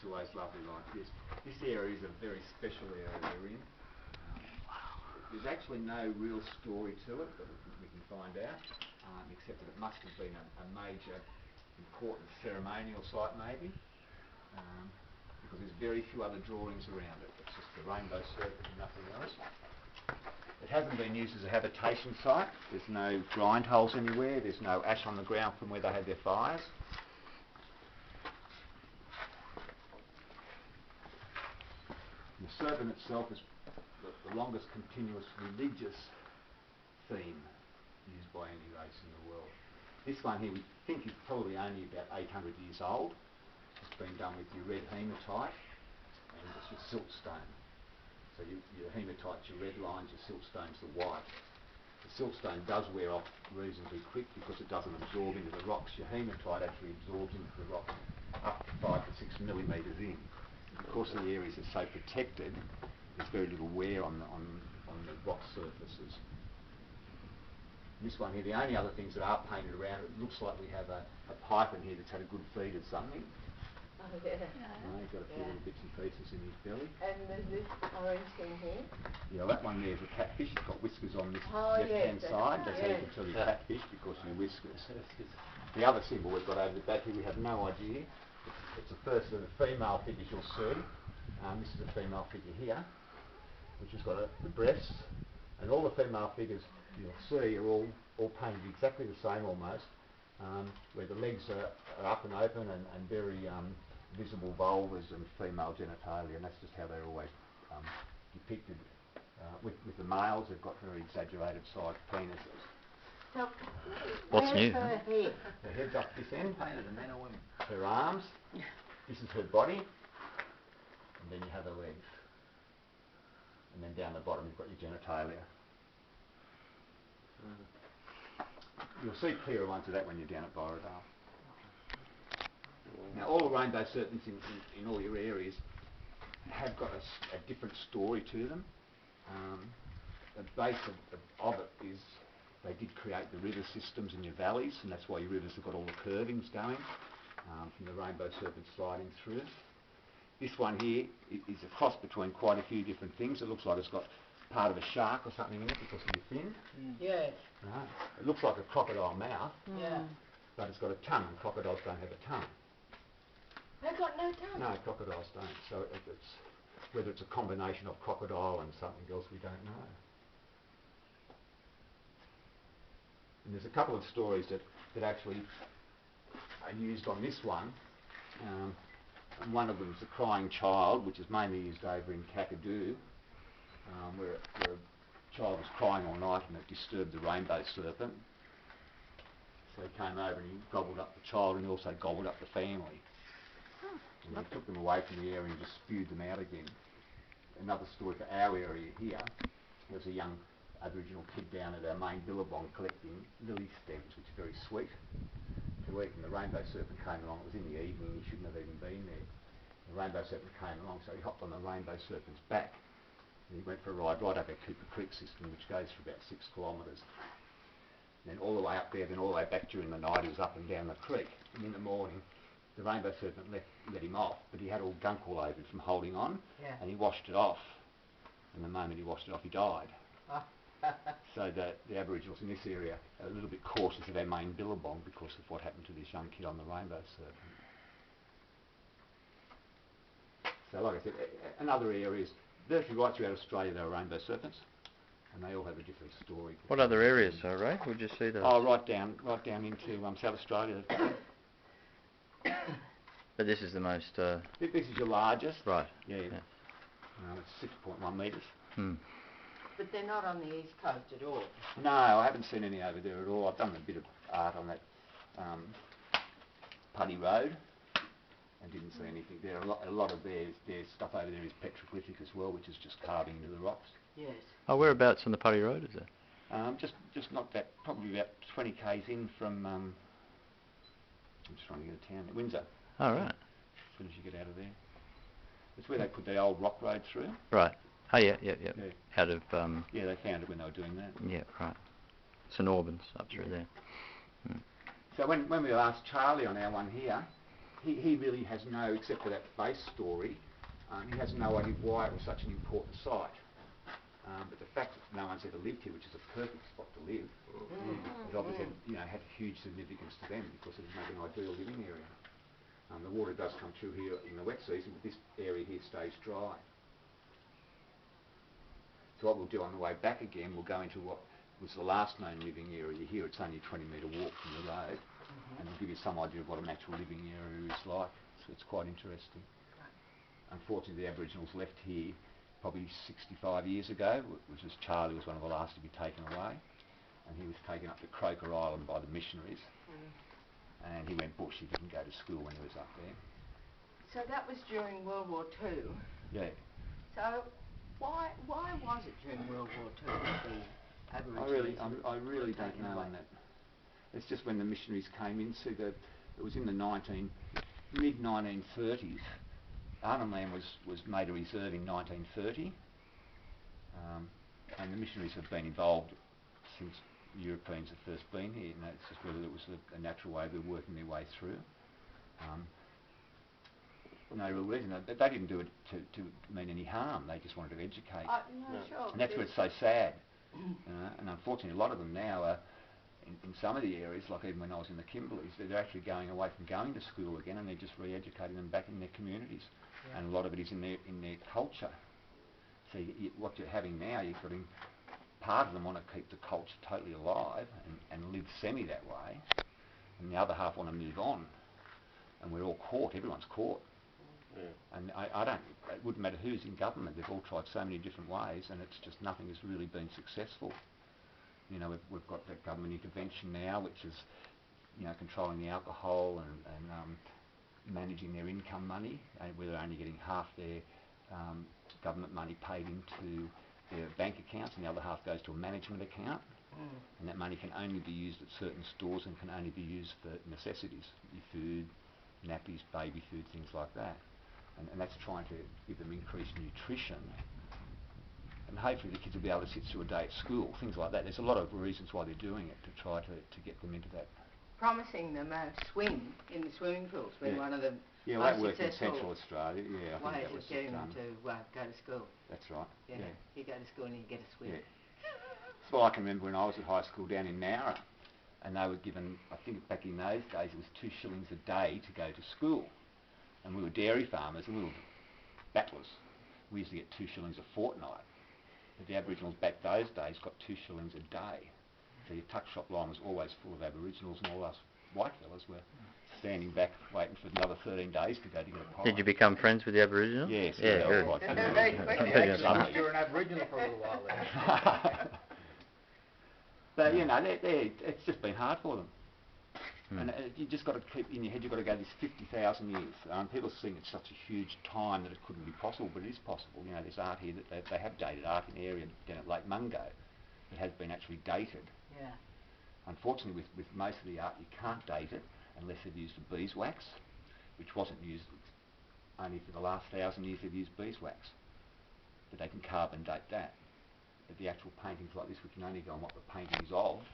always lovely like this. This area is a very special area we're in. There's actually no real story to it that we can find out, except that it must have been a major important ceremonial site maybe, because there's very few other drawings around it. It's just the rainbow serpent and nothing else. It hasn't been used as a habitation site. There's no grind holes anywhere. There's no ash on the ground from where they had their fires. The serpent itself is the longest continuous religious theme used by any race in the world. This one here we think is probably only about 800 years old. It's been done with your red hematite and just your siltstone. So your hematite's your red lines, your siltstone's the white. The siltstone does wear off reasonably quick because it doesn't absorb into the rocks. Your hematite actually absorbs into the rock up to 5 to 6 millimetres in. Because the areas are so protected, there's very little wear on the rock surfaces. This one here, the only other things that are painted around it, looks like we have a python here that's had a good feed of something. Oh, yeah. He's got a few little bits and pieces in his belly. And there's this orange thing here. Yeah, that one there's a catfish. It's got whiskers on this left-hand side. That's how you can tell your catfish, because your whiskers. The other symbol we've got over the back here, we have no idea. It's the first of the female figures you'll see. This is a female figure here, which has got the breasts, and all the female figures you'll see are all painted exactly the same almost, where the legs are up and open and very visible vulvas and female genitalia, and that's just how they're always depicted. With the males, they've got very exaggerated sized penises. So, what's new? Her head? Her head's up this end, painted the men or women. Her arms, this is her body, and then you have her legs. And then down the bottom you've got your genitalia. You'll see clearer ones of that when you're down at Borradaile. Now all the rainbow serpents in all your areas have got a different story to them. The base of it is they did create the river systems in your valleys, and that's why your rivers have got all the curvings going from the rainbow serpent sliding through. This one here is a cross between quite a few different things. It looks like it's got part of a shark or something in it because of the fin. Yes. Right. It looks like a crocodile mouth, Yeah. but it's got a tongue, and crocodiles don't have a tongue. They've got no tongue? No, crocodiles don't. So it's whether it's a combination of crocodile and something else, we don't know. And there's a couple of stories that actually are used on this one. And one of them is the crying child, which is mainly used over in Kakadu, where a child was crying all night and it disturbed the rainbow serpent. So he came over and he gobbled up the child, and he also gobbled up the family. And he took them away from the area and just spewed them out again. Another story for our area here, there was a young Aboriginal kid down at our main billabong collecting lily stems, which are very sweet to eat, and the rainbow serpent came along. It was in the evening, he shouldn't have even been there. The rainbow serpent came along, so he hopped on the rainbow serpent's back, and he went for a ride right up our Cooper Creek system, which goes for about 6 kilometres. And then all the way up there, then all the way back during the night, he was up and down the creek. And in the morning, the rainbow serpent let him off, but he had all gunk all over him from holding on, and he washed it off. And the moment he washed it off, he died. So the Aboriginals in this area are a little bit cautious of our main billabong because of what happened to this young kid on the rainbow serpent. So like I said, in other areas, virtually right throughout Australia there are rainbow serpents, and they all have a different story. What other areas, Ray? Would you see those? Oh, right down into South Australia. But this is the most... This is your largest. Right. Yeah. It's 6.1 metres. But they're not on the east coast at all? No, I haven't seen any over there at all. I've done a bit of art on that Putty Road and didn't see anything there. A lot of their stuff over there is petroglyphic as well, which is just carving into the rocks. Yes. Oh, whereabouts on the Putty Road is it? Just not that, probably about 20 k's in from, I'm just trying to get a town, Windsor. Oh, right. As soon as you get out of there. It's where they put the old rock road through. Right. Oh, yeah. Out of... yeah, they found it when they were doing that. Yeah, right. St Albans, up through there. So when we asked Charlie on our one here, he really has no, except for that base story, he has no idea why it was such an important site. But the fact that no one's ever lived here, which is a perfect spot to live, it obviously had huge significance to them because it was an ideal living area. The water does come through here in the wet season, but this area here stays dry. So what we'll do on the way back again, we'll go into what was the last known living area here. It's only a 20-metre walk from the road, and we'll give you some idea of what a natural living area is like. So it's quite interesting. Unfortunately, the Aboriginals left here probably 65 years ago, which was Charlie was one of the last to be taken away, and he was taken up to Croker Island by the missionaries, and he went bush. He didn't go to school when he was up there. So that was during World War II? Yeah. So why was it during World War II that the Aborigines I really don't know on that. It's just when the missionaries came in, it was in the mid-1930s. Arnhem Land was made a reserve in 1930, and the missionaries have been involved since Europeans have first been here. It's just whether it was a natural way of working their way through. No real reason. They didn't do it to mean any harm. They just wanted to educate. Sure. And that's where it's so sad. And unfortunately, a lot of them now are in some of the areas, like even when I was in the Kimberleys, they're actually going away from going to school again, and they're just re-educating them back in their communities. Yeah. And a lot of it is in their culture. So what you're having now, you've got part of them want to keep the culture totally alive and live semi that way, and the other half want to move on. And we're all caught. Everyone's caught. Yeah. And it wouldn't matter who's in government. They've all tried so many different ways, and it's just nothing has really been successful. We've got that government intervention now, which is, controlling the alcohol and managing their income money, where they're only getting half their government money paid into their bank accounts, and the other half goes to a management account. And that money can only be used at certain stores and can only be used for necessities, your food, nappies, baby food, things like that. And that's trying to give them increased nutrition. And hopefully the kids will be able to sit through a day at school, things like that. There's a lot of reasons why they're doing it, to try to get them into that. Promising them a swim in the swimming pools, been one of the most that worked in Central Australia. Yeah, I think that was getting them to go to school. That's right. Yeah. You go to school and you get a swim. Yeah. So I can remember when I was at high school down in Nowra, and they were given, I think back in those days, it was 2 shillings a day to go to school. And we were dairy farmers and we were battlers. We used to get 2 shillings a fortnight. But the Aboriginals back those days got 2 shillings a day. So your tuck shop line was always full of Aboriginals, and all us white fellas were standing back waiting for another 13 days to go to get a pie. Did you become friends with the Aboriginals? Yes. Yeah, good. You were an Aboriginal for a little while there. But it's just been hard for them. And you just got to keep in your head, you've got to go this 50,000 years. People think it's such a huge time that it couldn't be possible, but it is possible. There's art here that they have dated art in the area down at Lake Mungo that has been actually dated. Yeah. Unfortunately, with most of the art, you can't date it unless they've used the beeswax, which wasn't used only for the last 1,000 years. They've used beeswax, but they can carbon date that. But the actual paintings like this, we can only go on what the painting is of,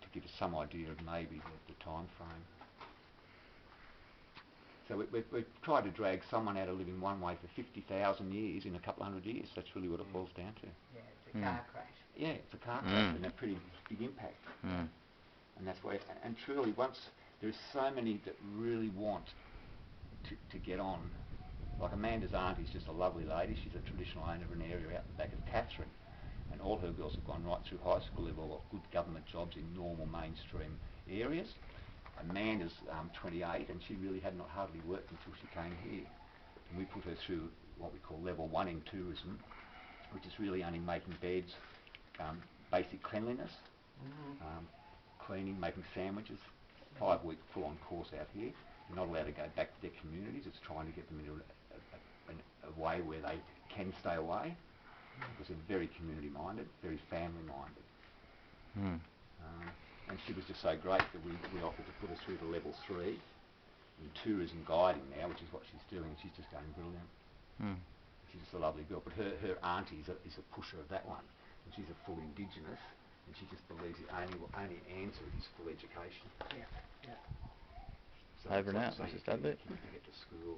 to give us some idea of maybe the time frame. So we've tried to drag someone out of living one way for 50,000 years in a couple of hundred years. That's really what it boils down to. Yeah, it's a car crash. Yeah, it's a car crash and a pretty big impact. And that's why, and truly, once there's so many that really want to get on. Like Amanda's auntie's just a lovely lady. She's a traditional owner of an area out the back of Catherine. And all her girls have gone right through high school. They've all got good government jobs in normal mainstream areas. Amanda's 28 and she really had not hardly worked until she came here. And we put her through what we call level 1 in tourism, which is really only making beds, basic cleanliness, cleaning, making sandwiches, 5-week full-on course out here. They're not allowed to go back to their communities. It's trying to get them into a way where they can stay away, because they're very community-minded, very family-minded. And she was just so great that we offered to put her through to level 3 in tourism guiding now, which is what she's doing. She's just going brilliant. She's just a lovely girl. But her auntie is a pusher of that one. And she's a full Indigenous, and she just believes the only answer is full education. Yeah. So So Over it's and like out, saying Mr. to Studley. kids to get to school.